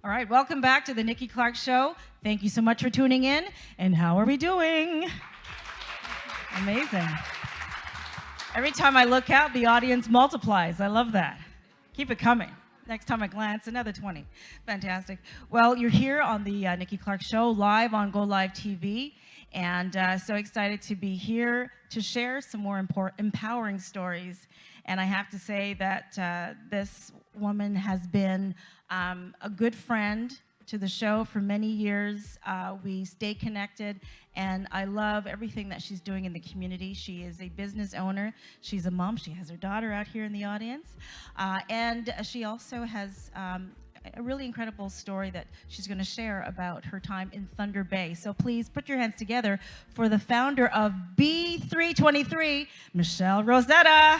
All right, welcome back to the Nikki Clarke Show. Thank you so much for tuning in. And how are we doing? Amazing. Every time I look out, the audience multiplies. I love that. Keep it coming. Next time I glance, another 20. Fantastic. Well, you're here on the Nikki Clarke Show, live on Go Live TV. And so excited to be here to share some more empowering stories. And I have to say that this woman has been a good friend to the show for many years. We stay connected, and I love everything that she's doing in the community. She is a business owner. She's a mom. She has her daughter out here in the audience. And she also has a really incredible story that she's going to share about her time in Thunder Bay. So please put your hands together for the founder of B323, Michelle Rosetta.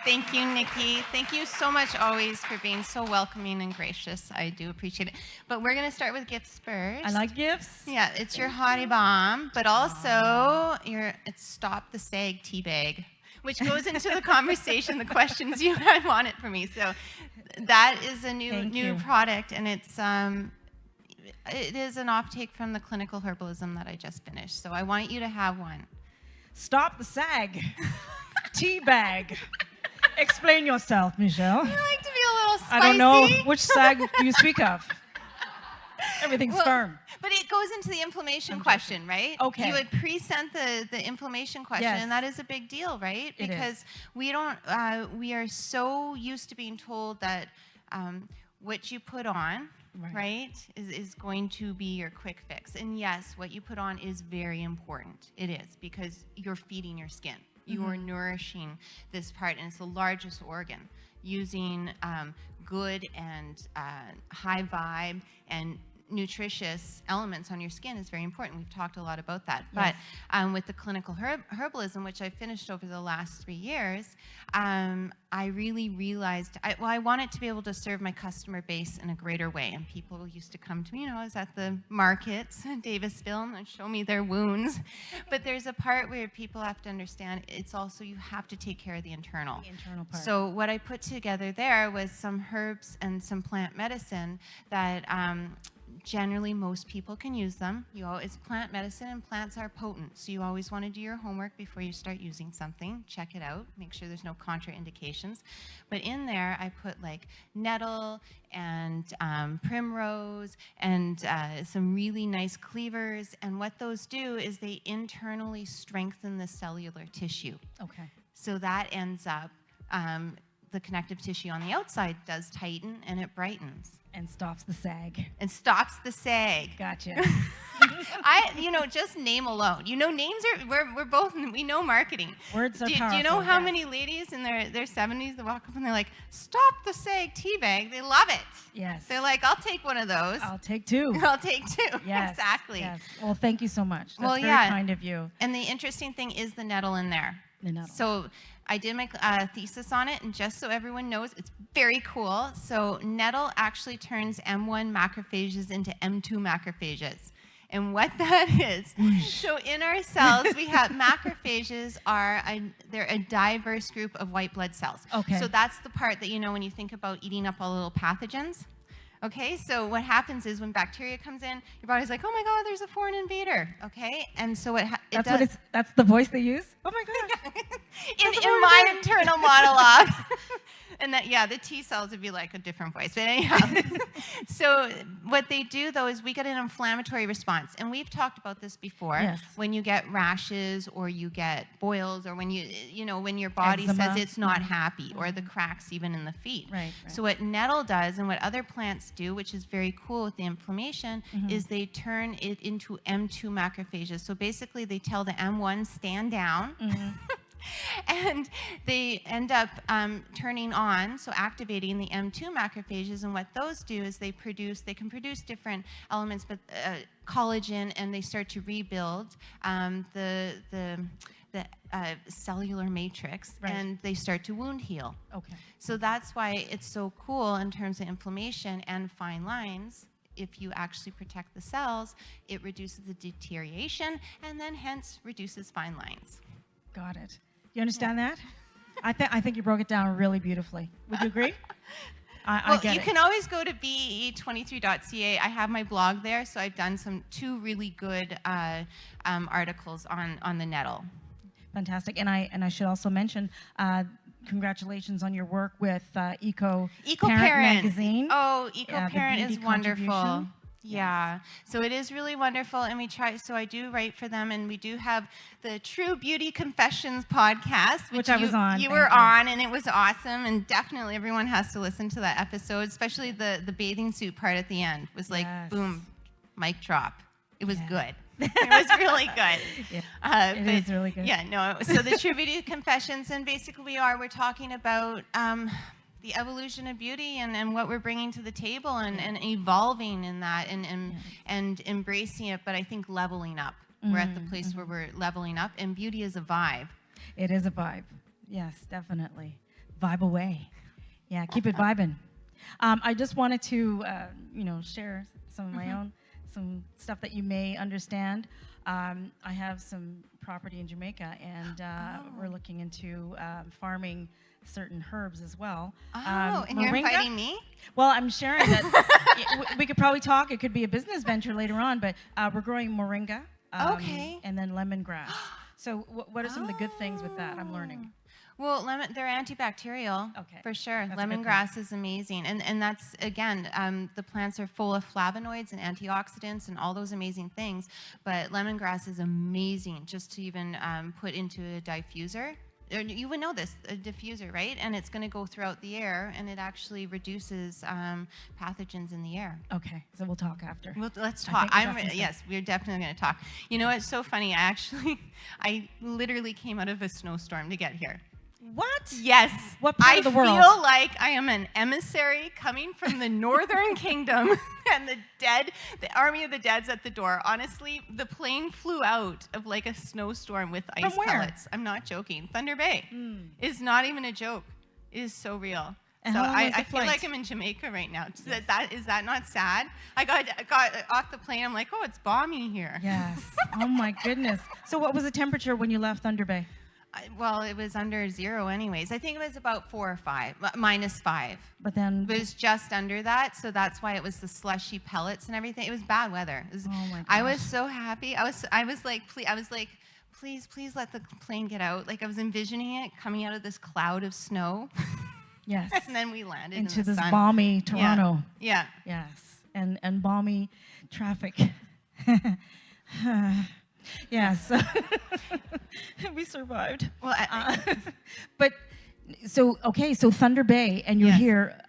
Thank you, Nikki. Thank you so much always for being so welcoming and gracious. I do appreciate it. But we're going to start with gifts first. I like gifts. Yeah, it's your Hottie Bomb, but also it's Stop the Sag tea bag, which goes into the conversation, the questions you had wanted for me. So that is a new product, and it is an offtake from the clinical herbalism that I just finished. So I want you to have one. Stop the sag. Tea bag. Explain yourself, Michelle. I like to be a little spicy. I don't know which sag do you speak of. Everything's firm. But it goes into the inflammation question, right? Okay. You had pre-sent the inflammation question, and that is a big deal, right? Because we are so used to being told that what you put on, right, is going to be your quick fix. And yes, what you put on is very important. It is, because you're feeding your skin. You are nourishing this part, and it's the largest organ. Using good and high vibe and nutritious elements on your skin is very important. We've talked a lot about that. Yes. But with the clinical herbalism, which I finished over the last 3 years, I really realized, I wanted to be able to serve my customer base in a greater way. And people used to come to me, I was at the markets in Davisville, and show me their wounds. But there's a part where people have to understand, it's also, you have to take care of the internal. The internal part. So what I put together there was some herbs and some plant medicine that generally most people can use them. It's plant medicine, and plants are potent, so you always want to do your homework before you start using something. Check it out, make sure there's no contraindications. But in there I put like nettle and primrose and some really nice cleavers, and what those do is they internally strengthen the cellular tissue. Okay. So that ends up the connective tissue on the outside does tighten, and it brightens. And stops the sag. And stops the sag. Gotcha. Just name alone. Names are, we're both, we know marketing. Words are powerful. Do you know how many ladies in their 70s that walk up and they're like, stop the sag tea bag? They love it. Yes. They're like, I'll take one of those. I'll take two. I'll take two. Yes. Exactly. Yes. Well, thank you so much. That's very kind of you. And the interesting thing is the nettle in there. The nettle. So I did my thesis on it, and just so everyone knows, it's very cool. So nettle actually turns M1 macrophages into M2 macrophages. And what that is, so in our cells, we have macrophages they're a diverse group of white blood cells. Okay. So that's the part that, when you think about eating up all the little pathogens. Okay, so what happens is when bacteria comes in, your body's like, oh my God, there's a foreign invader. Okay, and so that's the voice they use? Oh my God. in my internal monologue. And the T cells would be like a different voice. But anyhow, so what they do though is we get an inflammatory response. And we've talked about this before. Yes. When you get rashes or you get boils, or when when your body says it's not happy, or the cracks even in the feet. Right. So what nettle does, and what other plants do, which is very cool with the inflammation, is they turn it into M2 macrophages. So basically they tell the M1 stand down. And they end up turning on, so activating the M2 macrophages, and what those do is they can produce different elements, but collagen, and they start to rebuild the cellular matrix, and they start to wound heal. Okay. So that's why it's so cool in terms of inflammation and fine lines. If you actually protect the cells, it reduces the deterioration, and then hence reduces fine lines. Got it. You understand that? I think you broke it down really beautifully. Would you agree? I get you it. can always go to be23.ca. I have my blog there, so I've done two really good articles on the nettle. Fantastic. And I should also mention, congratulations on your work with Eco Parent magazine. Oh, Eco Parent is wonderful. Yeah. Yes. So it is really wonderful, and we try. So I do write for them, and we do have the True Beauty Confessions podcast, which I was on. You were on, and it was awesome. And definitely, everyone has to listen to that episode, especially the bathing suit part at the end. Was like boom, mic drop. It was good. It was really good. Yeah, it is really good. Yeah, no. So the True Beauty Confessions, and basically we're talking about the evolution of beauty and what we're bringing to the table and evolving in that and embracing it. But I think leveling up. We're at the place where we're leveling up, and beauty is a vibe. It is a vibe. Yes, definitely. Vibe away. Yeah, keep it vibing. I just wanted to, share some of my own, some stuff that you may understand. I have some property in Jamaica, and we're looking into farming certain herbs as well. And you're inviting me? Well, I'm sharing that. We could probably talk. It could be a business venture later on, but we're growing moringa. And then lemongrass. So what are some of the good things with that I'm learning? Well, they're antibacterial, for sure. Lemongrass is amazing. And that's, again, the plants are full of flavonoids and antioxidants and all those amazing things. But lemongrass is amazing just to even put into a diffuser. You would know this, a diffuser, right? And it's going to go throughout the air, and it actually reduces pathogens in the air. Okay, so we'll talk after. Let's talk. Yes, we're definitely going to talk. You know, it's so funny. I literally came out of a snowstorm to get here. What? Yes. What part of the world? I feel like I am an emissary coming from the Northern Kingdom, and the army of the dead's at the door. Honestly, the plane flew out of like a snowstorm with ice pellets. I'm not joking. Thunder Bay is not even a joke. It is so real. And so I feel like I'm in Jamaica right now. Yes. Is that not sad? I got off the plane. I'm like, oh, it's balmy here. Yes. Oh my goodness. So what was the temperature when you left Thunder Bay? Well, it was under 0 anyways. I think it was about 4 or 5, -5. But then it was just under that, so that's why it was the slushy pellets and everything. It was bad weather. Oh my gosh. I was so happy. I was like, please let the plane get out. Like I was envisioning it coming out of this cloud of snow. Yes. And then we landed into in the this sun. balmy Toronto. Yeah. Yes. And balmy traffic. Yes. We survived. Well, but so Thunder Bay, and you're here.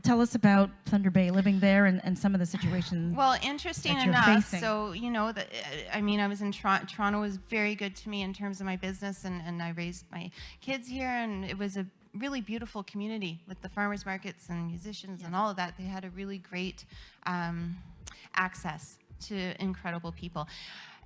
Tell us about Thunder Bay, living there, and some of the situations. Well, interesting enough. So I was in Toronto. Toronto was very good to me in terms of my business, and I raised my kids here, and it was a really beautiful community with the farmers markets and musicians and all of that. They had a really great access to incredible people.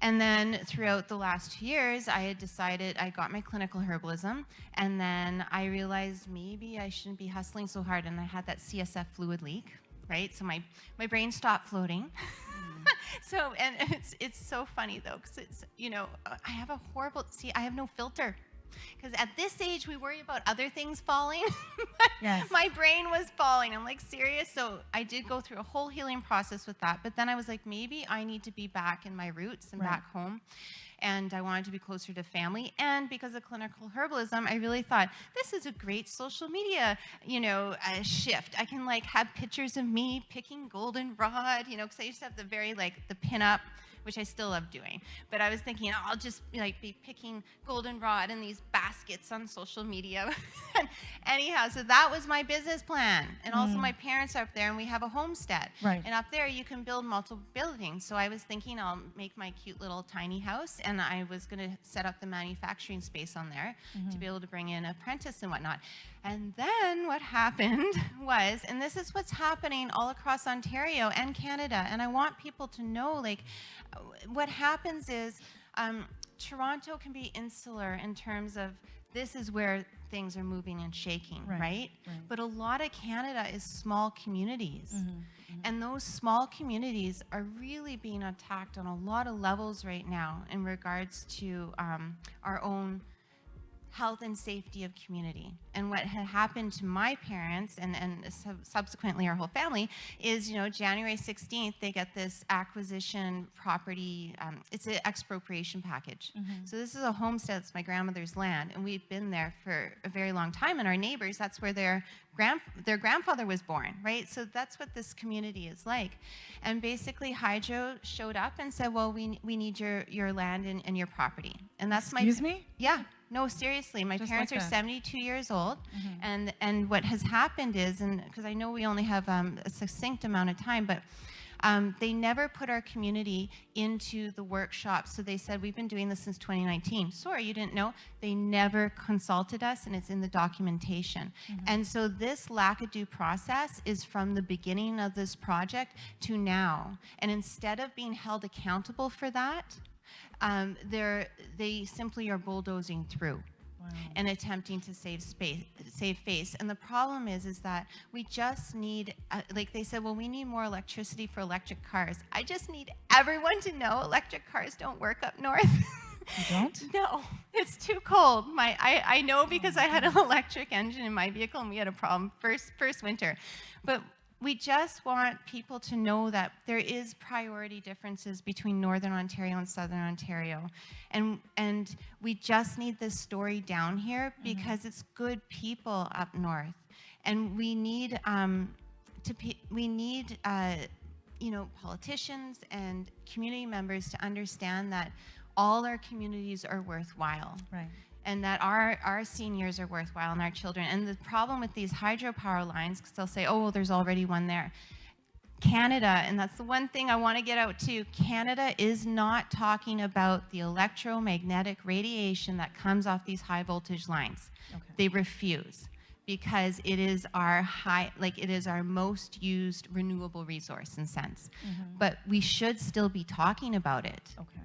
And then throughout the last 2 years, I had decided, I got my clinical herbalism, and then I realized maybe I shouldn't be hustling so hard, and I had that CSF fluid leak, right? So my brain stopped floating. So, and it's so funny though, because it's, I have I have no filter. Because at this age, we worry about other things falling. Yes. My brain was falling. I'm like, serious? So I did go through a whole healing process with that. But then I was like, maybe I need to be back in my roots and back home. And I wanted to be closer to family. And because of clinical herbalism, I really thought, this is a great social media, shift. I can have pictures of me picking goldenrod, because I used to have the the pinup, which I still love doing. But I was thinking, I'll just be picking goldenrod in these baskets on social media. Anyhow, so that was my business plan. And also my parents are up there, and we have a homestead. Right. And up there, you can build multiple buildings. So I was thinking I'll make my cute little tiny house, and I was going to set up the manufacturing space on there to be able to bring in apprentice and whatnot. And then what happened was, and this is what's happening all across Ontario and Canada, and I want people to know, what happens is Toronto can be insular in terms of this is where things are moving and shaking, right? But a lot of Canada is small communities. And those small communities are really being attacked on a lot of levels right now in regards to our own health and safety of community. And what had happened to my parents and subsequently our whole family is, January 16th, they get this acquisition property, it's an expropriation package. So this is a homestead, it's my grandmother's land, and we've been there for a very long time, and our neighbors, that's where their grandfather was born, right? So that's what this community is like. And basically Hydro showed up and said, well, we need your land and your property. And that's Excuse me? Yeah. No, seriously, my parents are 72 years old, and what has happened is, and because I know we only have a succinct amount of time, but they never put our community into the workshop. So they said, we've been doing this since 2019. Sorry, you didn't know. They never consulted us, and it's in the documentation. And so this lack of due process is from the beginning of this project to now. And instead of being held accountable for that, they simply are bulldozing through. Wow. And attempting to save face. And the problem is that we just need, like they said, well, we need more electricity for electric cars. I just need everyone to know electric cars don't work up north. You don't? No, it's too cold. I know because I had an electric engine in my vehicle and we had a problem first winter. But we just want people to know that there is priority differences between Northern Ontario and Southern Ontario. And we just need this story down here because it's good people up north. And we need politicians and community members to understand that all our communities are worthwhile. Right. And that our seniors are worthwhile and our children. And the problem with these hydropower lines, because they'll say, oh, well, there's already one there. Canada, and that's the one thing I want to get out to, Canada is not talking about the electromagnetic radiation that comes off these high voltage lines. Okay. They refuse because it is our most used renewable resource in sense. But we should still be talking about it. Okay.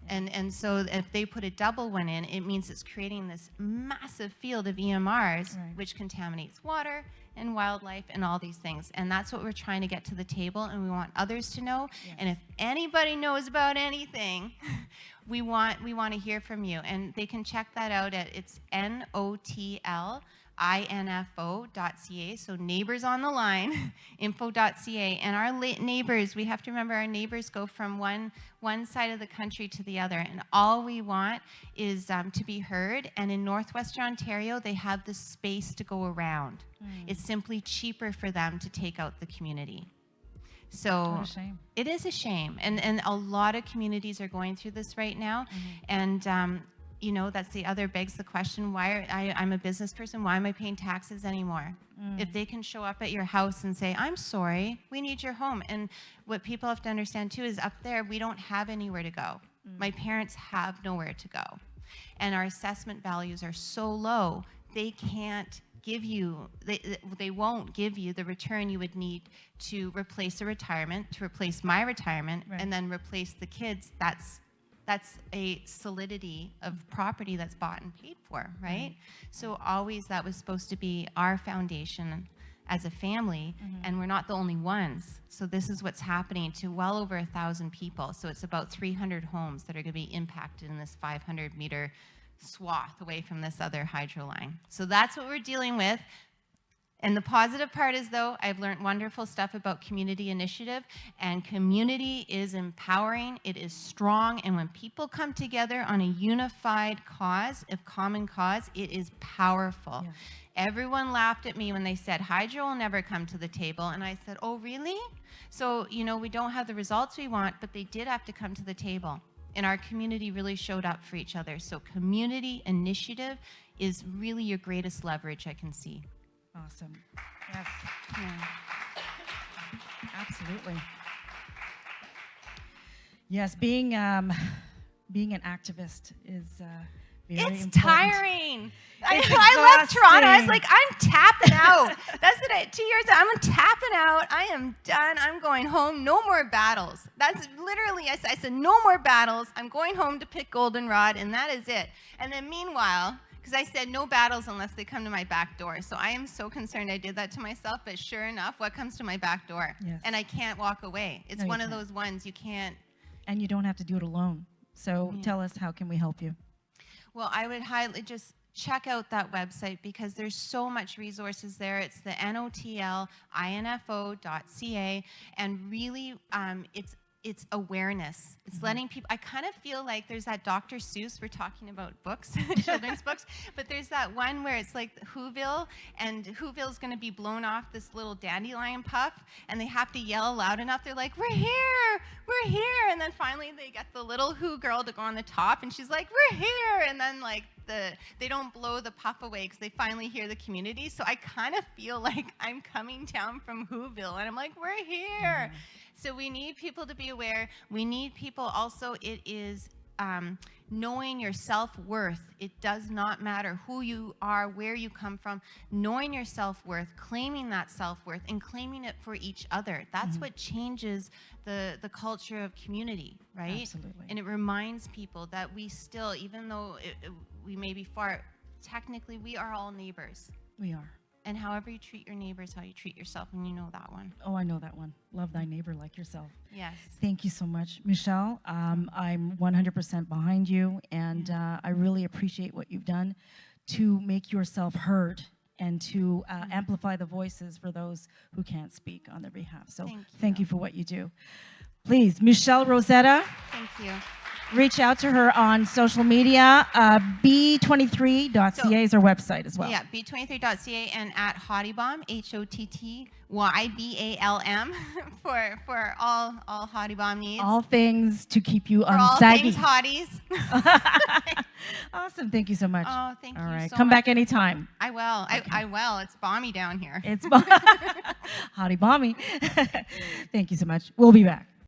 And so if they put a double one in, it means it's creating this massive field of EMRs, which contaminates water and wildlife and all these things. And that's what we're trying to get to the table, and we want others to know. Yes. And if anybody knows about anything, we want to hear from you. And they can check that out at it's NOTLINFO.ca, so neighbors on the line, info.ca. And our neighbors, we have to remember our neighbors go from one side of the country to the other, and all we want is to be heard. And in Northwestern Ontario, they have the space to go around. It's simply cheaper for them to take out the community. So what a shame. It is a shame, and a lot of communities are going through this right now. And that's the other begs the question, I'm a business person, why am I paying taxes anymore? If they can show up at your house and say, I'm sorry, we need your home. And what people have to understand too is up there, we don't have anywhere to go. My parents have nowhere to go. And our assessment values are so low, they can't give you, they won't give you the return you would need to replace a retirement, to replace my retirement, and then replace the kids. That's a solidity of property that's bought and paid for, right? So always that was supposed to be our foundation as a family, and we're not the only ones. So this is what's happening to well over 1,000 people. So it's about 300 homes that are going to be impacted in this 500-meter swath away from this other hydro line. So that's what we're dealing with. And the positive part is, though, I've learned wonderful stuff about community initiative, and community is empowering, it is strong, and when people come together on a unified cause, a common cause, it is powerful. Yes. Everyone laughed at me when they said, hydro will never come to the table, and I said, oh, really? So, we don't have the results we want, but they did have to come to the table, and our community really showed up for each other. So community initiative is really your greatest leverage I can see. Awesome. Yes. Yeah. Absolutely. Yes, being an activist is very important. It's tiring. I left Toronto. I was like, I'm tapping out. That's it. 2 years out, I'm tapping out. I am done. I'm going home. No more battles. That's literally, I said, no more battles. I'm going home to pick goldenrod, and that is it. And then meanwhile, because I said no battles unless they come to my back door. So I am so concerned I did that to myself, but sure enough, what comes to my back door? Yes. And I can't walk away. It's one of those ones you can't. And you don't have to do it alone. So tell us, how can we help you? Well, I would highly just check out that website because there's so much resources there. It's the notlinfo.ca, and really it's awareness. It's letting people, I kind of feel like there's that Dr. Seuss, we're talking about books, children's books, but there's that one where it's like Whoville, and Whoville's going to be blown off this little dandelion puff, and they have to yell loud enough. They're like, we're here, and then finally they get the little Who girl to go on the top, and she's like, we're here, and then like they don't blow the puff away because they finally hear the community. So I kind of feel like I'm coming down from Whoville, and I'm like, we're here. So we need people to be aware. We need people also, it is knowing your self-worth. It does not matter who you are, where you come from. Knowing your self-worth, claiming that self-worth, and claiming it for each other. That's what changes the culture of community, right? Absolutely. And it reminds people that we still, even though we may be far, technically we are all neighbors. We are. And however you treat your neighbors, how you treat yourself, and you know that one. Oh, I know that one. Love thy neighbor like yourself. Yes. Thank you so much, Michelle. I'm 100% behind you, and I really appreciate what you've done to make yourself heard and to amplify the voices for those who can't speak on their behalf. So thank you for what you do. Please, Michelle Rosetta. Thank you. Reach out to her on social media. B23.ca is her website as well. Yeah, B23.ca, and at Hottybomb, HOTTYBALM, for all Hottybomb needs. All things to keep you for all saggy. things hotties. Awesome. Thank you so much. Oh, thank you all right. so Come much. back anytime. I will. Okay. I will. It's balmy down here. It's hotty bomby. Thank you so much. We'll be back.